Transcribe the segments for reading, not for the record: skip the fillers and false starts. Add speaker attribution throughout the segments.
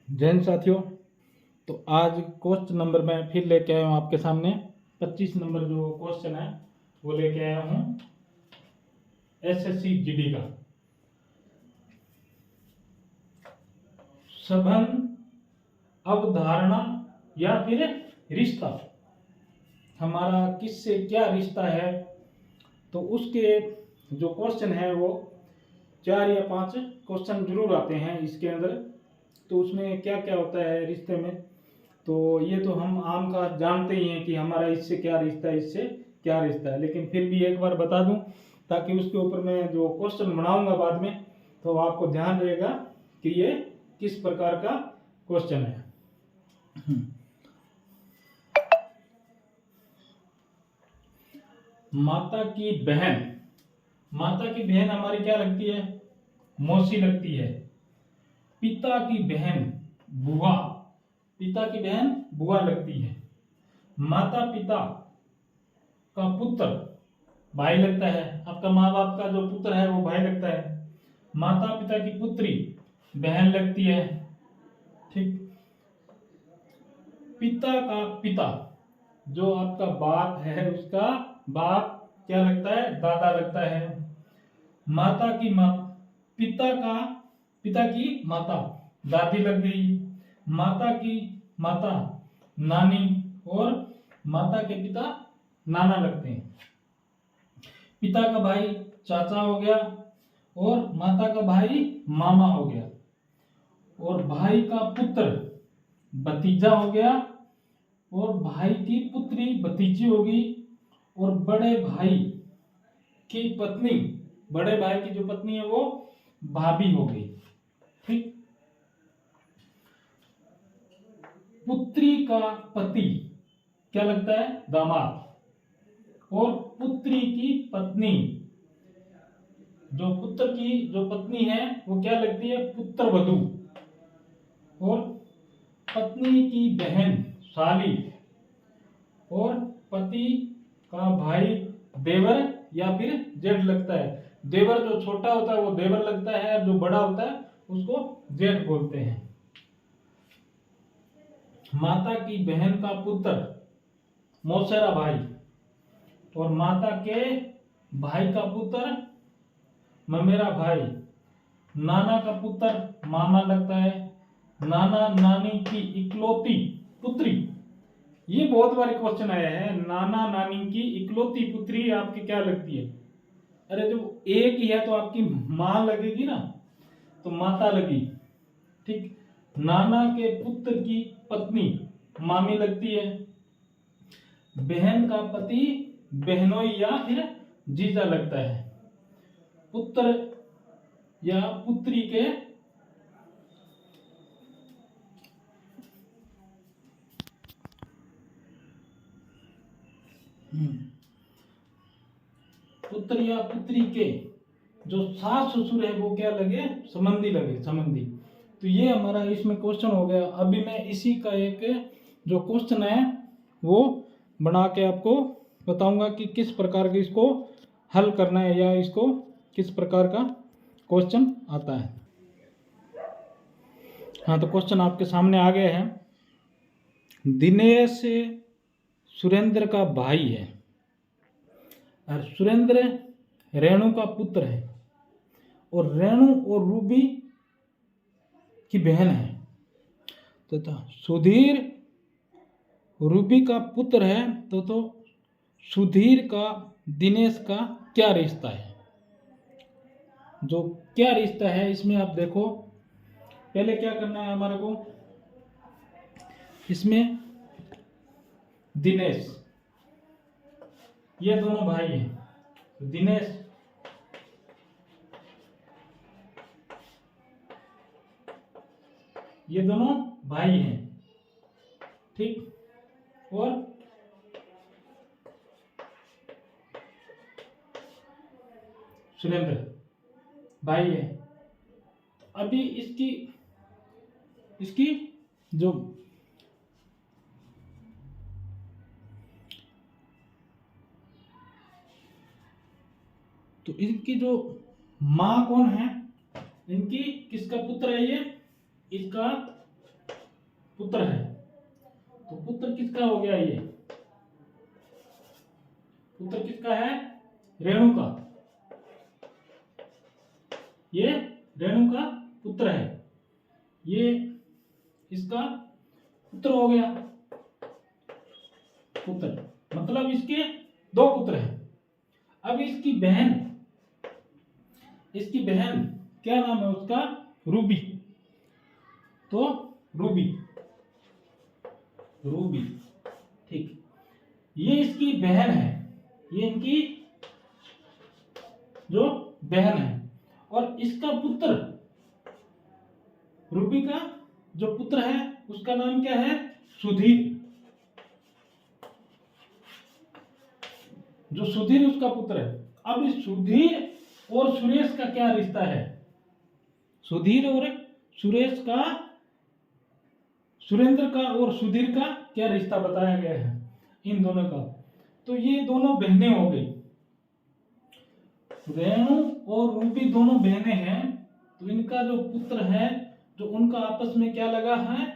Speaker 1: जय हिंद साथियों। तो आज क्वेश्चन नंबर मैं फिर लेके आया हूँ आपके सामने 25 नंबर जो क्वेश्चन है वो लेके आया हूँ एसएससी जीडी का। संबंध, अवधारणा या फिर रिश्ता, हमारा किससे क्या रिश्ता है। तो उसके जो क्वेश्चन है वो 4 या 5 क्वेश्चन जरूर आते हैं इसके अंदर। तो उसमें क्या क्या होता है रिश्ते में, तो ये तो हम आम का जानते ही हैं कि हमारा इससे क्या रिश्ता है, इससे क्या रिश्ता है, लेकिन फिर भी एक बार बता दूं ताकि उसके ऊपर मैं जो क्वेश्चन बनाऊंगा बाद में तो आपको ध्यान रहेगा कि ये किस प्रकार का क्वेश्चन है। माता की बहन, माता की बहन हमारी क्या लगती है? मौसी लगती है। पिता की बहन बुआ, पिता की बहन बुआ लगती है। माता पिता का पुत्र भाई लगता है, आपका माँ बाप का जो पुत्र है वो भाई लगता है। माता पिता की पुत्री बहन लगती है, ठीक। पिता का पिता जो आपका बाप है उसका बाप क्या लगता है? दादा लगता है। माता की माँ, पिता की माता दादी लग गई। माता की माता नानी और माता के पिता नाना लगते हैं। पिता का भाई चाचा हो गया और माता का भाई मामा हो गया, और भाई का पुत्र भतीजा हो गया, और भाई की पुत्री भतीजी होगी, और बड़े भाई की पत्नी, बड़े भाई की जो पत्नी है वो भाभी हो गई, ठीक। पुत्री का पति क्या लगता है? दामाद। और पुत्री की पत्नी, जो पुत्र की जो पत्नी है वो क्या लगती है? पुत्र वधू। और पत्नी की बहन साली, और पति का भाई देवर या फिर जेठ लगता है। देवर जो छोटा होता है वो देवर लगता है, जो बड़ा होता है उसको जेठ बोलते हैं। माता की बहन का पुत्र मौसेरा भाई, और माता के भाई का पुत्र ममेरा भाई। नाना का पुत्र मामा लगता है। नाना नानी की इकलौती पुत्री, ये बहुत बार क्वेश्चन आया है। नाना नानी की इकलौती पुत्री आपकी क्या लगती है? अरे जब एक ही है तो आपकी मां लगेगी ना, तो माता लगी, ठीक। नाना के पुत्र की पत्नी मामी लगती है। बहन का पति बहनोई या फिर जीजा लगता है। पुत्र या पुत्री के पुत्र या पुत्री के जो सास ससुर है वो क्या लगे? संबंधी लगे, संबंधी। तो ये हमारा इसमें क्वेश्चन हो गया। अभी मैं इसी का एक जो क्वेश्चन है वो बना के आपको बताऊंगा कि किस प्रकार के इसको हल करना है या इसको किस प्रकार का क्वेश्चन आता है। हाँ, तो क्वेश्चन आपके सामने आ गया है। दिनेश सुरेंद्र का भाई है और सुरेंद्र रेणु का पुत्र है, और रेणु और रूबी की बहन है। तो सुधीर रूबी का पुत्र है, तो सुधीर का दिनेश का क्या रिश्ता है? जो क्या रिश्ता है इसमें आप देखो, पहले क्या करना है हमारे को। इसमें दिनेश, ये दोनों भाई हैं। दिनेश ये दोनों भाई हैं, ठीक। और सुरेंद्र भाई है। अभी इसकी इसकी जो तो इनकी जो माँ कौन है? इनकी किसका पुत्र है ये? इसका पुत्र है, तो पुत्र किसका हो गया? ये पुत्र किसका है? रेणु का। ये रेणु का पुत्र है, ये इसका पुत्र हो गया। पुत्र मतलब इसके दो पुत्र हैं। अब इसकी बहन क्या नाम है उसका? रूबी। तो रूबी ठीक, ये इसकी बहन है, ये इनकी जो बहन है। और इसका पुत्र, रूबी का जो पुत्र है उसका नाम क्या है? सुधीर। जो सुधीर उसका पुत्र है। अब इस सुधीर और सुरेश का क्या रिश्ता है? सुधीर और सुरेश का, सुरेंद्र का और सुधीर का क्या रिश्ता बताया गया है इन दोनों का? तो ये दोनों बहनें हो गई, रेणु और रूबी दोनों बहनें हैं। तो इनका जो पुत्र है, जो उनका आपस में क्या लगा है?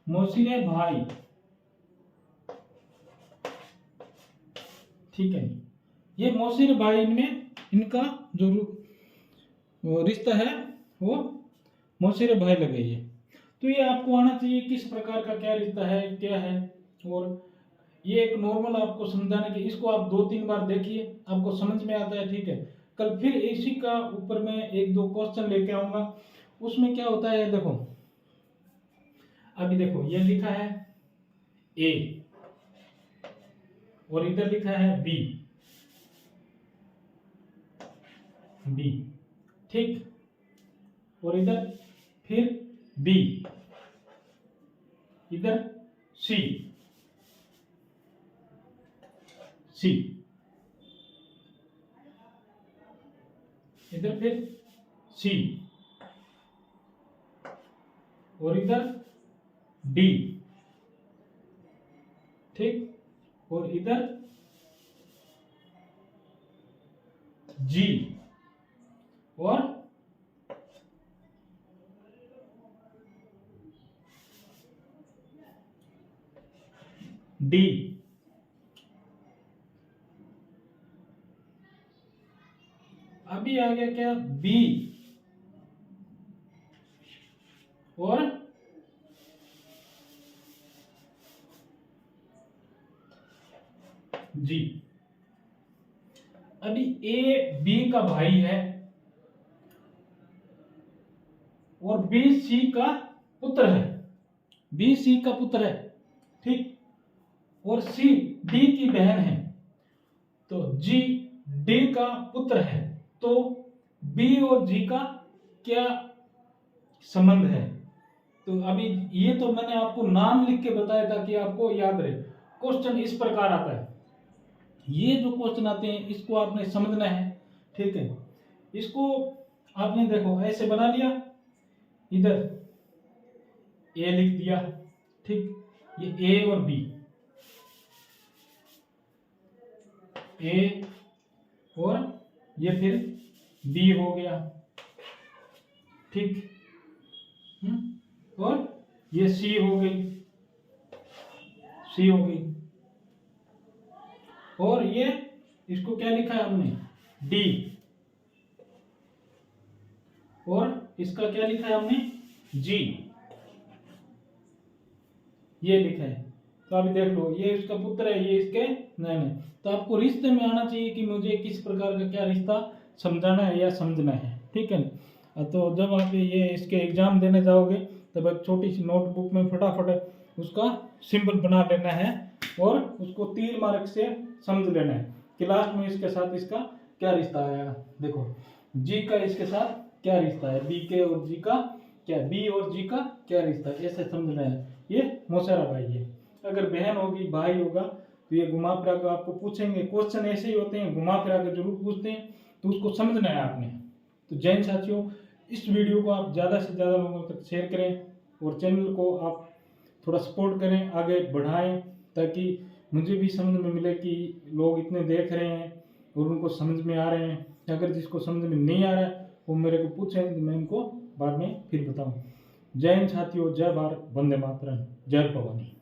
Speaker 1: मौसीरे भाई। ठीक है, ये मौसीरे भाई में इनका जो रिश्ता है वो मौसीरे भाई लगे ये। तो ये आपको आना चाहिए किस प्रकार का क्या रिश्ता है, क्या है। और ये एक नॉर्मल आपको समझाने के, इसको आप 2-3 बार देखिए, आपको समझ में आता है। ठीक है, कल फिर इसी का ऊपर में 1-2 क्वेश्चन लेके आऊंगा। उसमें क्या होता है देखो, अभी देखो ये लिखा है ए और इधर लिखा है बी, ठीक, और इधर फिर बी, इधर सी, इधर फिर सी, और इधर डी, ठीक, और इधर जी और डी। अभी आ गया क्या? बी और जी। अभी ए बी का भाई है और बी सी का पुत्र है, बी सी का पुत्र है, ठीक, और सी डी की बहन है। तो जी डी का पुत्र है। तो बी और जी का क्या संबंध है? तो अभी ये तो मैंने आपको नाम लिख के बताया था कि आपको याद रहे। क्वेश्चन इस प्रकार आता है, ये जो क्वेश्चन आते हैं इसको आपने समझना है। ठीक है, इसको आपने देखो ऐसे बना लिया, इधर ए लिख दिया, ठीक, ये ए और बी, ए और ये फिर बी हो गया, ठीक, और ये सी हो गई, सी हो गई, और ये इसको क्या लिखा है हमने? डी, और इसका क्या लिखा है हमने? जी, ये लिखा है। तो अभी देख लो, ये इसका पुत्र है, ये इसके नहीं। तो आपको रिश्ते में आना चाहिए कि मुझे किस प्रकार का क्या रिश्ता समझाना है या समझना है। ठीक है, तो जब आप ये इसके एग्जाम देने जाओगे तब एक छोटी सी नोटबुक में फटाफट उसका सिंबल बना लेना है और उसको 3 मार्क से समझ लेना है कि लास्ट में इसके साथ इसका क्या रिश्ता आएगा। देखो जी का इसके साथ क्या रिश्ता है, बी के और जी का क्या, बी और जी का क्या रिश्ता है, ऐसे समझना है। ये मौसेरा भाई है। अगर बहन होगी, भाई होगा, तो ये घुमा फिरा कर आपको पूछेंगे। क्वेश्चन ऐसे ही होते हैं, घुमा फिरा कर जरूर पूछते हैं, तो उसको समझना है आपने। तो जैन साथियों, इस वीडियो को आप ज़्यादा से ज़्यादा लोगों तक शेयर करें और चैनल को आप थोड़ा सपोर्ट करें, आगे बढ़ाएं, ताकि मुझे भी समझ में मिले कि लोग इतने देख रहे हैं और उनको समझ में आ रहे हैं। अगर जिसको समझ में नहीं आ रहा है वो मेरे को पूछे तो मैं उनको बाद में फिर बताऊँ। जय हिंद साथियों, जय भारत, वंदे मातरम, जय भवानी।